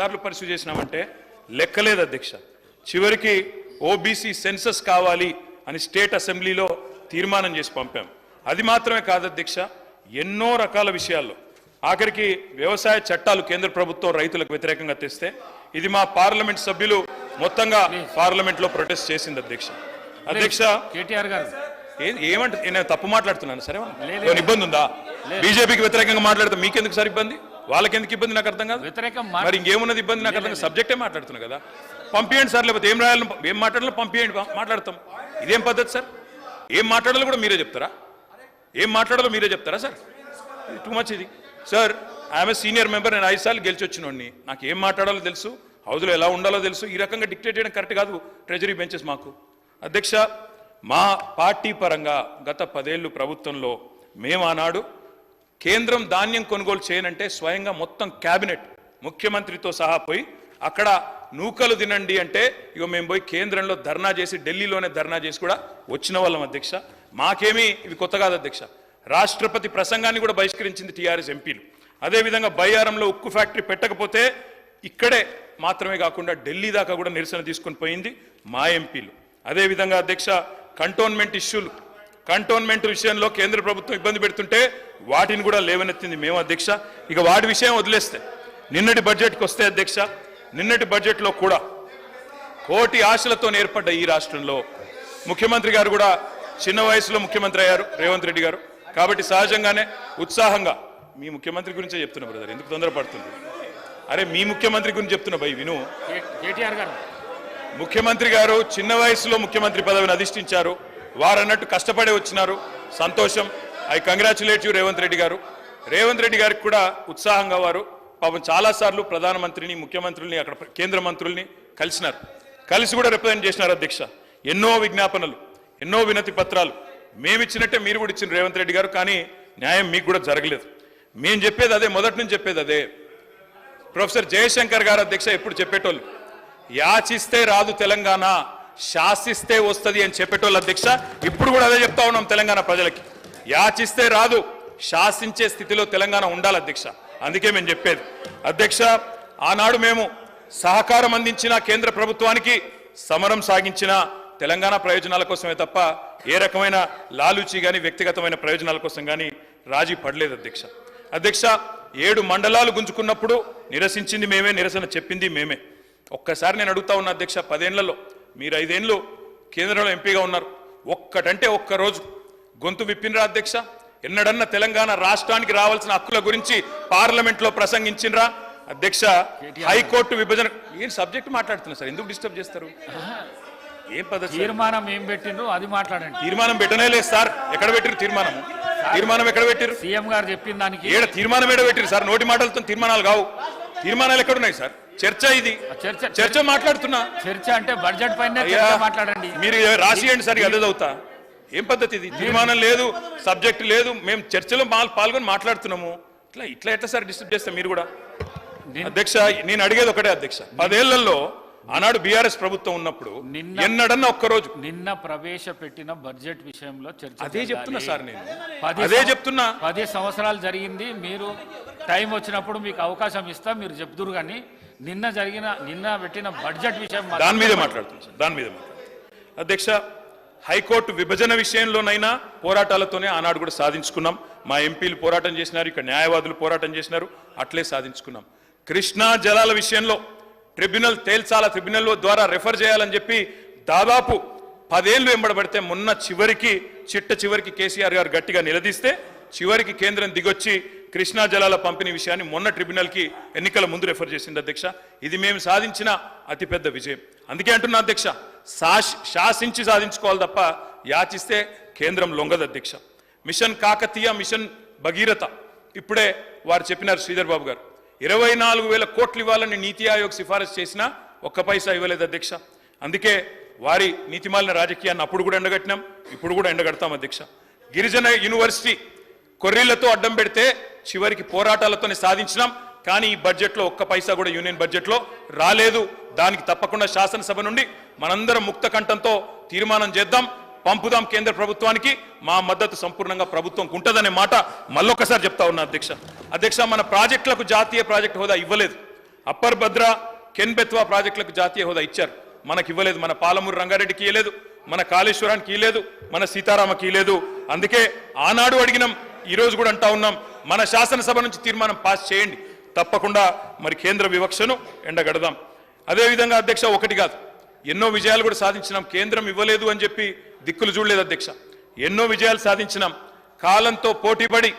సార్లు పరిశీలి చేసినామంటే లెక్కలేదు అధ్యక్ష. చివరికి ఓబీసీ సెన్సస్ కావాలి అని స్టేట్ అసెంబ్లీలో తీర్మానం చేసి పంపాం. అది మాత్రమే కాదు అధ్యక్ష, ఎన్నో రకాల విషయాల్లో ఆఖరికి వ్యవసాయ చట్టాలు కేంద్ర ప్రభుత్వం రైతులకు వ్యతిరేకంగా తెస్తే ఇది మా పార్లమెంట్ సభ్యులు మొత్తంగా పార్లమెంట్ లో ప్రొటెస్ట్ చేసింది అధ్యక్ష. అధ్యక్ష కేటీఆర్ గారు ఏమంటే నేను తప్పు మాట్లాడుతున్నాను సరే, ఇబ్బంది ఉందా? బీజేపీకి వ్యతిరేకంగా మాట్లాడితే మీకెందుకు సార్ ఇబ్బంది, వాళ్ళకెందుకు ఇబ్బంది నాకు అర్థం కాదు. మరి ఇంకేమున్నది ఇబ్బంది నాకు అర్థం కాదు. సబ్జెక్టే మాట్లాడుతున్నా కదా, పంపించండి సార్, లేకపోతే ఏం రాయాలని ఏం మాట్లాడాలో పంపించండి, మాట్లాడతాం. ఇదేం పద్ధతి సార్? ఏం మాట్లాడాలో కూడా మీరే చెప్తారా? ఏం మాట్లాడాలో మీరే చెప్తారా సార్? టూ మచ్ ఇది sir. I'm a senior member, నేను 5 సార్లు గెలిచి వచ్చినోడిని, నాకు ఏం మాట్లాడాలో తెలుసు, హౌస్లో ఎలా ఉండాలో తెలుసు. ఈ రకంగా డిక్టేట్ చేయడం కరెక్ట్ కాదు ట్రెజరీ బెంచెస్ మాకు. అధ్యక్ష, మా పార్టీ పరంగా గత 10 ఏళ్ళు ప్రభుత్వంలో మేము ఆనాడు కేంద్రం ధాన్యం కొనుగోలు చేయనంటే స్వయంగా మొత్తం క్యాబినెట్ ముఖ్యమంత్రితో సహా పోయి అక్కడ నూకలు తినండి అంటే ఇక మేము పోయి కేంద్రంలో ధర్నా చేసి ఢిల్లీలోనే ధర్నా చేసి కూడా వచ్చిన వాళ్ళం అధ్యక్ష. మాకేమీ ఇవి కొత్త కాదు అధ్యక్ష. రాష్ట్రపతి ప్రసంగాన్ని కూడా బహిష్కరించింది టీఆర్ఎస్ ఎంపీలు. అదేవిధంగా బయ్యారంలో ఉక్కు ఫ్యాక్టరీ పెట్టకపోతే ఇక్కడే మాత్రమే కాకుండా ఢిల్లీ దాకా కూడా నిరసన తీసుకొని పోయింది మా ఎంపీలు. అదేవిధంగా అధ్యక్ష, కంటోన్మెంట్ విషయంలో కేంద్ర ప్రభుత్వం ఇబ్బంది పెడుతుంటే వాటిని కూడా లేవనెత్తింది మేము అధ్యక్ష. ఇక వాటి విషయం వదిలేస్తే నిన్నటి బడ్జెట్కి వస్తే అధ్యక్ష, నిన్నటి బడ్జెట్లో కూడా కోటి ఆశలతో ఏర్పడ్డ ఈ రాష్ట్రంలో ముఖ్యమంత్రి గారు కూడా చిన్న వయసులో ముఖ్యమంత్రి అయ్యారు రేవంత్ రెడ్డి గారు. కాబట్టి సహజంగానే ఉత్సాహంగా మీ ముఖ్యమంత్రి గురించే చెప్తున్నా బ్రదర్, ఎందుకు తొందరపడుతుంది? అరే మీ ముఖ్యమంత్రి గురించి చెప్తున్నా భయ్ విను. కేటీఆర్ గారు ముఖ్యమంత్రి గారు చిన్న వయసులో ముఖ్యమంత్రి పదవిని అధిష్ఠించారు. వారన్నట్టు కష్టపడే వచ్చినారు, సంతోషం. I congratulate you Revanth Reddy గారు. రేవంత్ రెడ్డి గారికి కూడా ఉత్సాహంగా వారు పాపం చాలాసార్లు ప్రధానమంత్రిని, ముఖ్యమంత్రుల్ని, అక్కడ కేంద్ర మంత్రుల్ని కలిసినారు, కలిసి కూడా రిప్రజెంట్ చేసినారు అధ్యక్ష. ఎన్నో విజ్ఞాపనలు, ఎన్నో వినతి పత్రాలు మేమిచ్చినట్టే మీరు కూడా ఇచ్చిన రేవంత్ రెడ్డి గారు, కానీ న్యాయం మీకు కూడా జరగలేదు. మేము చెప్పేది అదే, మొదటి నుంచి చెప్పేది అదే. ప్రొఫెసర్ జయశంకర్ గారు అధ్యక్ష ఎప్పుడు చెప్పేటోళ్ళు, యాచిస్తే రాదు తెలంగాణ, శాసిస్తే వస్తుంది అని చెప్పేటోళ్ళు అధ్యక్ష. ఇప్పుడు కూడా అదే చెప్తా ఉన్నాం తెలంగాణ ప్రజలకి, యాచిస్తే రాదు, శాసించే స్థితిలో తెలంగాణ ఉండాలి అధ్యక్ష. అందుకే మేము చెప్పేది అధ్యక్ష, ఆనాడు మేము సహకారం అందించిన కేంద్ర ప్రభుత్వానికి, సమరం సాగించిన తెలంగాణ ప్రయోజనాల కోసమే తప్ప ఏ రకమైన లాలూచి కానీ వ్యక్తిగతమైన ప్రయోజనాల కోసం కానీ రాజీ పడలేదు అధ్యక్ష. అధ్యక్ష, 7 మండలాలు గుంజుకున్నప్పుడు నిరసించింది మేమే, నిరసన చెప్పింది మేమే. ఒక్కసారి నేను అడుగుతా ఉన్నా అధ్యక్ష, 10 ఏళ్లలో మీరు 5 ఏళ్ళు కేంద్రంలో ఎంపీగా ఉన్నారు, ఒక్కటంటే ఒక్కరోజు గొంతు విప్పినరా అధ్యక్ష? ఎన్నడన్నా తెలంగాణ రాష్ట్రానికి రావాల్సిన హక్కుల గురించి పార్లమెంట్లో ప్రసంగించినరా అధ్యక్ష? హైకోర్టు విభజన ఏం సబ్జెక్ట్ మాట్లాడుతున్నా సార్, ఎందుకు డిస్టర్బ్ చేస్తారు? ఏం పద్ధతి? తీర్మానం ఏం పెట్టిండ్రు అది మాట్లాడండి. తీర్మానం పెట్టనే లేదు సార్. ఎక్కడ పెట్టిరు తీర్మానం? తీర్మానం ఎక్కడ పెట్టిరు? సీఎం గారు చెప్పిన దానికి ఏడ తీర్మానం ఏడ పెట్టిరు సార్? నోటి మాటలతో తీర్మానాలు కావు. తీర్మానాలు ఎక్కడున్నాయి సార్? చర్చ ఇది, చర్చ మాట్లాడుతున్నా. చర్చ అంటే బడ్జెట్ పైన మాట్లాడండి. మీరు రాసియండి సార్, అదే చదువుతా. ఏం పద్ధతి ఇది? తీర్మానం లేదు, సబ్జెక్ట్ లేదు, మేము చర్చలో పాల్గొని మాట్లాడుతున్నాము. ఇట్లా ఎట్లా సార్ డిస్టర్బ్ చేస్తాం మీరు కూడా? అధ్యక్ష, నేను అడిగేది ఒకటే అధ్యక్ష, 10 ఏళ్లలో ఆనాడు బీఆర్ఎస్ ప్రభుత్వం ఉన్నప్పుడు ఎన్నడన్నా ఒక్కరోజు నిన్న ప్రవేశపెట్టిన బడ్జెట్ విషయంలో చర్చ అదే చెప్తున్నా సార్, నేను అదే చెప్తున్నా. 10 సంవత్సరాలు జరిగింది, మీరు టైం వచ్చినప్పుడు మీకు అవకాశం ఇస్తా, మీరు చెప్తురు. కానీ నిన్న పెట్టిన బడ్జెట్ విషయం దాని మీదే మాట్లాడుతున్నా సార్, దాని మీదే అధ్యక్ష. హైకోర్టు విభజన విషయంలోనైనా పోరాటాలతోనే ఆనాడు కూడా సాధించుకున్నాం. మా ఎంపీలు పోరాటం చేసినారు, ఇక్కడ న్యాయవాదులు పోరాటం చేసినారు, అట్లే సాధించుకున్నాం. కృష్ణా జలాల విషయంలో ట్రిబ్యునల్ తేల్చాల, ట్రిబ్యునల్ ద్వారా రెఫర్ చేయాలని చెప్పి దాదాపు 10 ఏళ్లు వెంబడబడితే మొన్న చివరికి కేసీఆర్ గారు గట్టిగా నిలదీస్తే చివరికి కేంద్రం దిగొచ్చి కృష్ణా జలాల పంపిణీ విషయాన్ని మొన్న ట్రిబ్యునల్కి ఎన్నికల ముందు రెఫర్ చేసింది అధ్యక్ష. ఇది మేము సాధించిన అతిపెద్ద విజయం. అందుకే అంటున్నా అధ్యక్ష, శాసించి సాధించుకోవాలి తప్ప యాచిస్తే కేంద్రం లొంగదు అధ్యక్ష. మిషన్ కాకతీయ, మిషన్ భగీరథ ఇప్పుడే వారు చెప్పినారు శ్రీధర్ బాబు గారు, 24,000 కోట్లు ఇవ్వాలని నీతి ఆయోగ్ సిఫారసు చేసినా ఒక్క పైసా ఇవ్వలేదు అధ్యక్ష. అందుకే వారి నీతిమాలిన రాజకీయాన్ని అప్పుడు కూడా ఎండగట్టినాం, ఇప్పుడు కూడా ఎండగడతాం అధ్యక్ష. గిరిజన యూనివర్సిటీ కొర్రీలతో అడ్డం పెడితే చివరికి పోరాటాలతోనే సాధించినాం. కానీ ఈ బడ్జెట్లో ఒక్క పైసా కూడా యూనియన్ బడ్జెట్లో రాలేదు. దానికి తప్పకుండా శాసనసభ నుండి మనందరం ముక్త కంఠంతో తీర్మానం చేద్దాం, పంపుదాం కేంద్ర ప్రభుత్వానికి. మా మద్దతు సంపూర్ణంగా ప్రభుత్వంకు ఉంటుందనే మాట మళ్ళొక్కసారి చెప్తా ఉన్నా అధ్యక్ష. మన ప్రాజెక్టులకు జాతీయ ప్రాజెక్టు హోదా ఇవ్వలేదు. అప్పర్ భద్ర కెన్ బెత్వా ప్రాజెక్టులకు జాతీయ హోదా ఇచ్చారు, మనకి ఇవ్వలేదు. మన పాలమూరు రంగారెడ్డికి ఇవ్వలేదు, మన కాళేశ్వరానికి ఇవ్వలేదు, మన సీతారామకి ఇవ్వలేదు. అందుకే ఆనాడు అడిగినాం, ఈరోజు కూడా అంటా ఉన్నాం, మన శాసనసభ నుంచి తీర్మానం పాస్ చేయండి, తప్పకుండా మరి కేంద్ర వివక్షను ఎండగడదాం. అదేవిధంగా అధ్యక్ష, ఒకటి కాదు ఎన్నో విజయాలు కూడా సాధించినాం. కేంద్రం ఇవ్వలేదు అని చెప్పి దిక్కులు చూడలేదు అధ్యక్ష, ఎన్నో విజయాలు సాధించినాం. కాలంతో పోటీపడి